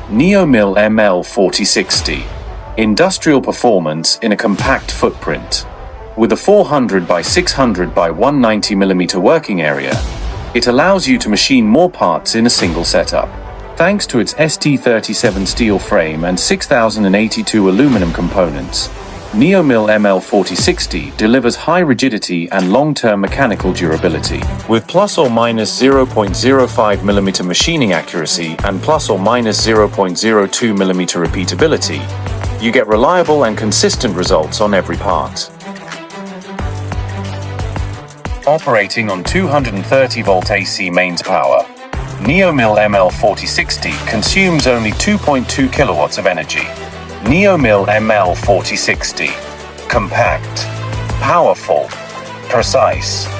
NeoMill ML4060. Industrial performance in a compact footprint. With a 400 by 600 by 190mm working area, it allows you to machine more parts in a single setup. Thanks to its ST37 steel frame and 6082 aluminum components, NeoMill ML4060 delivers high rigidity and long-term mechanical durability. With plus or minus 0.05mm machining accuracy and plus or minus 0.02mm repeatability, you get reliable and consistent results on every part. Operating on 230-volt AC mains power, NeoMill ML4060 consumes only 2.2 kilowatts of energy. NeoMill ML4060. Compact, powerful, precise.